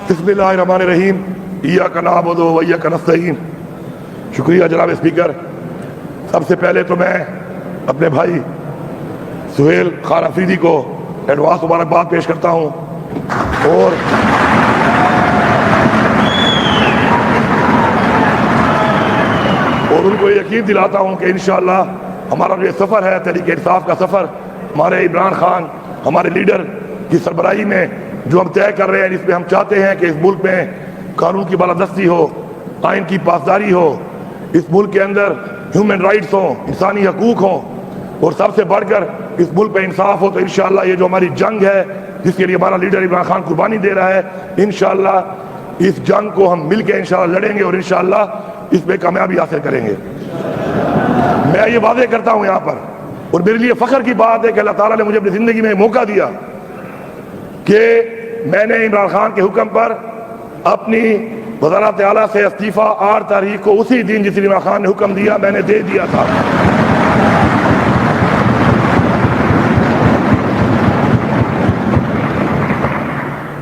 بسم اللہ الرحمن الرحیم ایاک نعبد و ایاک نستعین۔ شکریہ جناب اسپیکر۔ سب سے پہلے تو میں اپنے بھائی سہیل خان افریدی کو ایڈوانس مبارکباد پیش کرتا ہوں اور ان کو یقین دلاتا ہوں کہ انشاءاللہ ہمارا جو سفر ہے تحریک انصاف کا سفر، ہمارے عمران خان ہمارے لیڈر کی سربراہی میں جو ہم طے کر رہے ہیں، جس میں ہم چاہتے ہیں کہ اس ملک میں قانون کی بالادستی ہو، آئین کی پاسداری ہو، اس ملک کے اندر ہیومن رائٹس ہوں، انسانی حقوق ہوں، اور سب سے بڑھ کر اس ملک میں انصاف ہو، تو انشاءاللہ یہ جو ہماری جنگ ہے جس کے لیے ہمارا لیڈر عمران خان قربانی دے رہا ہے، انشاءاللہ اس جنگ کو ہم مل کے انشاءاللہ لڑیں گے اور انشاءاللہ اس میں کامیابی حاصل کریں گے۔ میں یہ واضح کرتا ہوں یہاں پر، اور میرے لیے فخر کی بات ہے کہ اللہ تعالیٰ نے مجھے اپنی زندگی میں موقع دیا کہ میں نے عمران خان کے حکم پر اپنی وزارت اعلیٰ سے استعفیٰ 8 تاریخ کو اسی دن جس دن عمران خان نے حکم دیا میں نے دے دیا تھا۔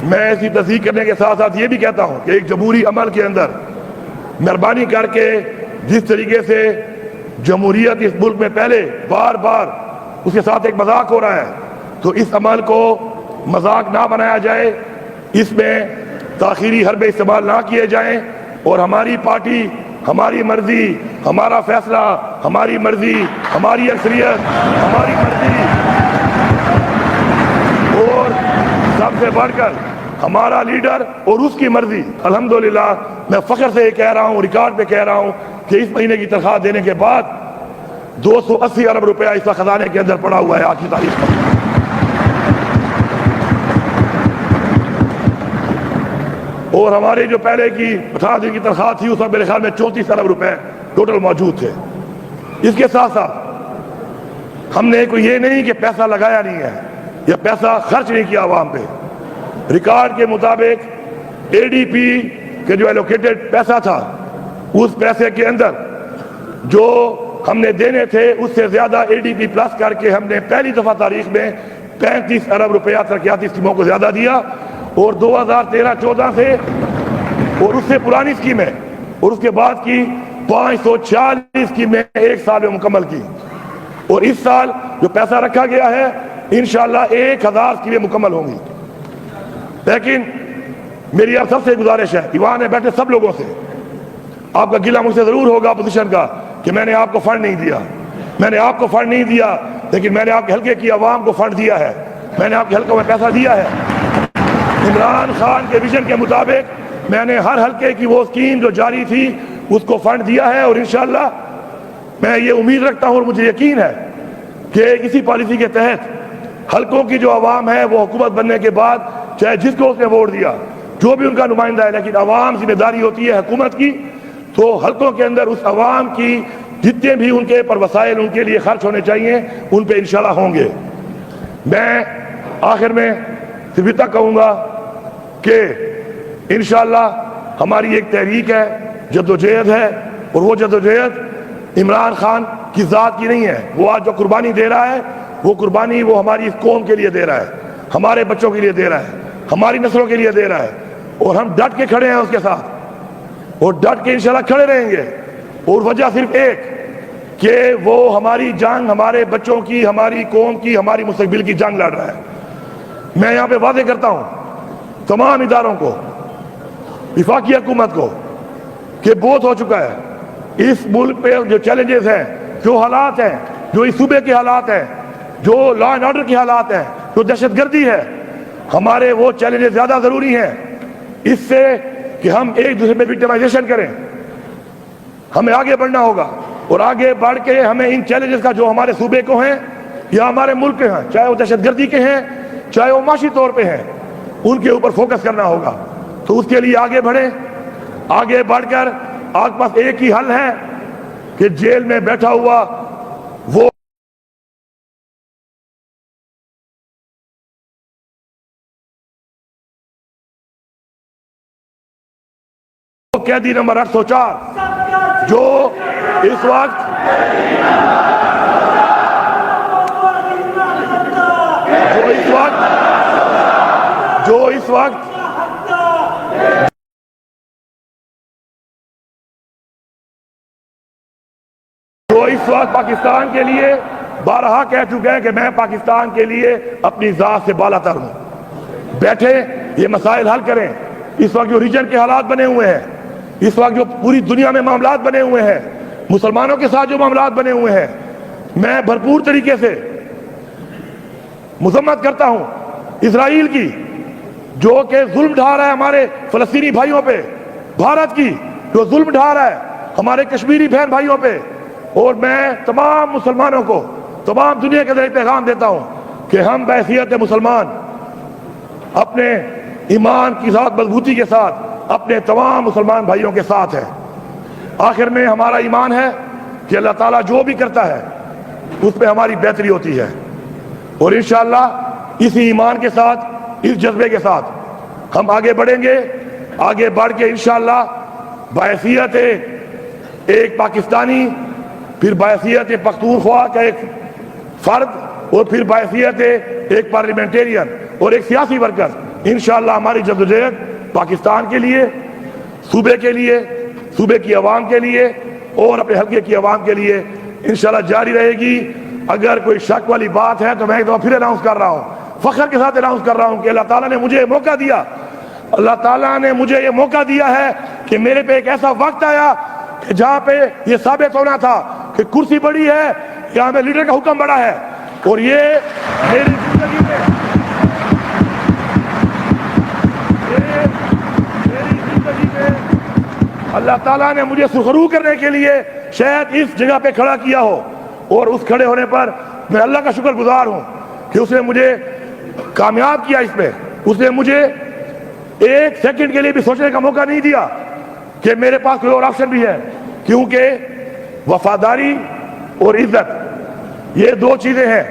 میں ایسی تصدیق کرنے کے ساتھ ساتھ یہ بھی کہتا ہوں کہ ایک جمہوری عمل کے اندر مہربانی کر کے جس طریقے سے جمہوریت اس ملک میں پہلے بار بار اس کے ساتھ ایک مذاق ہو رہا ہے، تو اس عمل کو مذاق نہ بنایا جائے، اس میں تاخیری حربے استعمال نہ کیے جائیں، اور ہماری پارٹی، ہماری مرضی، ہمارا فیصلہ، ہماری مرضی، ہماری اکثریت، ہماری مرضی، اور سب سے بڑھ کر ہمارا لیڈر اور اس کی مرضی۔ الحمدللہ میں فخر سے یہ کہہ رہا ہوں، ریکارڈ پہ کہہ رہا ہوں کہ اس مہینے کی تنخواہ دینے کے بعد 280 ارب روپیہ اس وقت خزانے کے اندر پڑا ہوا ہے آج کی تاریخ میں۔ اور ہماری جو پہلے کی 18 دن کی تنخواہ تھی اس وقت میرے خیال میں 34 ارب روپے ٹوٹل موجود تھے۔ اس کے ساتھ ساتھ ہم نے کوئی یہ نہیں کہ پیسہ لگایا نہیں ہے یا پیسہ خرچ نہیں کیا عوام پہ۔ ریکارڈ کے مطابق اے ڈی پی کے جو ایلوکیٹڈ پیسہ تھا، اس پیسے کے اندر جو ہم نے دینے تھے اس سے زیادہ اے ڈی پی پلس کر کے ہم نے پہلی دفعہ تاریخ میں 35 ارب روپیہ ترقیاتی اسکیموں کو زیادہ دیا، اور 2013-14 سے اور اس سے پرانی اسکیمیں اور اس کے بعد کی 546 اسکیمیں ایک سال میں مکمل کی، اور اس سال جو پیسہ رکھا گیا ہے انشاءاللہ 1000 اسکیمیں مکمل ہوں گی۔ لیکن میری آپ سب سے گزارش ہے، ایوان میں بیٹھے سب لوگوں سے، آپ کا گلہ مجھ سے ضرور ہوگا اپوزیشن کا کہ میں نے آپ کو فنڈ نہیں دیا، میں نے آپ کو فنڈ نہیں دیا، لیکن میں نے آپ کے حلقے کی عوام کو فنڈ دیا ہے، میں نے آپ کے حلقوں میں پیسہ دیا ہے۔ عمران خان کے ویژن کے مطابق میں نے ہر حلقے کی وہ اسکیم جو جاری تھی اس کو فنڈ دیا ہے، اور انشاءاللہ میں یہ امید رکھتا ہوں اور مجھے یقین ہے کہ اسی پالیسی کے تحت حلقوں کی جو عوام ہے وہ حکومت بننے کے بعد چاہے جس کو اس نے ووٹ دیا، جو بھی ان کا نمائندہ ہے، لیکن عوام ذمہ داری ہوتی ہے حکومت کی، تو حلقوں کے اندر اس عوام کی جتنے بھی ان کے پر وسائل ان کے لیے خرچ ہونے چاہیے ان پہ انشاءاللہ ہوں گے۔ میں آخر میں صرف اتنا کہوں گا کہ انشاءاللہ ہماری ایک تحریک ہے، جدوجہد ہے، اور وہ جدوجہد عمران خان کی ذات کی نہیں ہے۔ وہ آج جو قربانی دے رہا ہے وہ قربانی وہ ہماری اس قوم کے لیے دے رہا ہے، ہمارے بچوں کے لیے دے رہا ہے، ہماری نسلوں کے لیے دے رہا ہے، اور ہم ڈٹ کے کھڑے ہیں اس کے ساتھ، اور ڈٹ کے انشاءاللہ کھڑے رہیں گے۔ اور وجہ صرف ایک کہ وہ ہماری جنگ، ہمارے بچوں کی، ہماری قوم کی، ہماری مستقبل کی جنگ لڑ رہا ہے۔ میں یہاں پہ واضح کرتا ہوں تمام اداروں کو، وفاقی حکومت کو، کہ بہت ہو چکا ہے۔ اس ملک پہ جو چیلنجز ہیں، جو حالات ہیں، جو اس صوبے کے حالات ہیں، جو لا اینڈ آرڈر کی حالات ہیں، جو دہشت گردی ہے، ہمارے وہ چیلنجز زیادہ ضروری ہیں اس سے کہ ہم ایک دوسرے پہ وکٹمائزیشن کریں۔ ہمیں آگے بڑھنا ہوگا، اور آگے بڑھ کے ہمیں ان چیلنجز کا جو ہمارے صوبے کو ہیں یا ہمارے ملک کے ہیں، چاہے وہ دہشت گردی کے ہیں، چاہے وہ معاشی طور پہ ہیں، ان کے اوپر فوکس کرنا ہوگا۔ تو اس کے لیے آگے بڑھیں، آگے بڑھ کر آپ کے پاس ایک ہی حل ہے کہ جیل میں بیٹھا ہوا وہ قیدی نمبر 804 جو اس وقت آج پاکستان کے لیے بارہا کہہ چکے ہیں کہ میں پاکستان کے لیے اپنی ذات سے بالا تر ہوں. بیٹھے یہ مسائل حل کریں. اس وقت جو ریجن کے حالات بنے ہوئے ہیں, اس وقت جو پوری دنیا میں معاملات بنے ہوئے ہیں, مسلمانوں کے ساتھ جو معاملات بنے ہوئے ہیں, میں بھرپور طریقے سے مذمت کرتا ہوں اسرائیل کی, جو کہ ظلم ڈھا رہا ہے ہمارے فلسطینی بھائیوں پہ, بھارت کی جو ظلم ڈھا رہا ہے ہمارے کشمیری بہن بھائیوں پہ. اور میں تمام مسلمانوں کو, تمام دنیا کے ذریعے پیغام دیتا ہوں کہ ہم بحیثیت مسلمان اپنے ایمان کی ذات مضبوطی کے ساتھ اپنے تمام مسلمان بھائیوں کے ساتھ ہیں. آخر میں ہمارا ایمان ہے کہ اللہ تعالیٰ جو بھی کرتا ہے اس پہ ہماری بہتری ہوتی ہے, اور انشاءاللہ اسی ایمان کے ساتھ, اس جذبے کے ساتھ ہم آگے بڑھیں گے. آگے بڑھ کے انشاءاللہ بحیثیت ایک پاکستانی, پھر بحیثیت پختونخوا کا ایک فرد, اور پھر بحیثیت ایک پارلیمنٹیرین اور ایک سیاسی ورکر, انشاءاللہ ہماری جدوجہد پاکستان کے لیے, صوبے کے لیے, صوبے کی عوام کے لیے اور اپنے حلقے کی عوام کے لیے انشاءاللہ جاری رہے گی. اگر کوئی شک والی بات ہے تو میں ایک دفعہ پھر اناؤنس کر رہا ہوں, فخر کے ساتھ اناؤنس کر رہا ہوں کہ اللہ تعالیٰ نے مجھے موقع دیا, اللہ تعالیٰ نے مجھے یہ موقع دیا ہے کہ میرے پہ ایک ایسا وقت آیا کہ جہاں پہ یہ ثابت ہونا تھا کہ کرسی بڑی ہے یا ہمیں لیڈر کا حکم بڑا ہے. اور یہ میری زندگی میں اللہ تعالیٰ نے مجھے سرخرو کرنے کے لیے شاید اس جگہ پہ کھڑا کیا ہو, اور اس کھڑے ہونے پر میں اللہ کا شکر گزار ہوں کہ اس نے مجھے کامیاب کیا. اس پہ اس نے مجھے ایک سیکنڈ کے لیے بھی سوچنے کا موقع نہیں دیا کہ میرے پاس کوئی اور آپشن بھی ہے, کیونکہ وفاداری اور عزت یہ دو چیزیں ہیں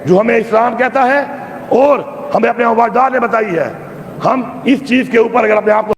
جو ہمیں اسلام کہتا ہے اور ہمیں اپنے والدین نے بتائی ہے. ہم اس چیز کے اوپر اگر اپنے آپ کو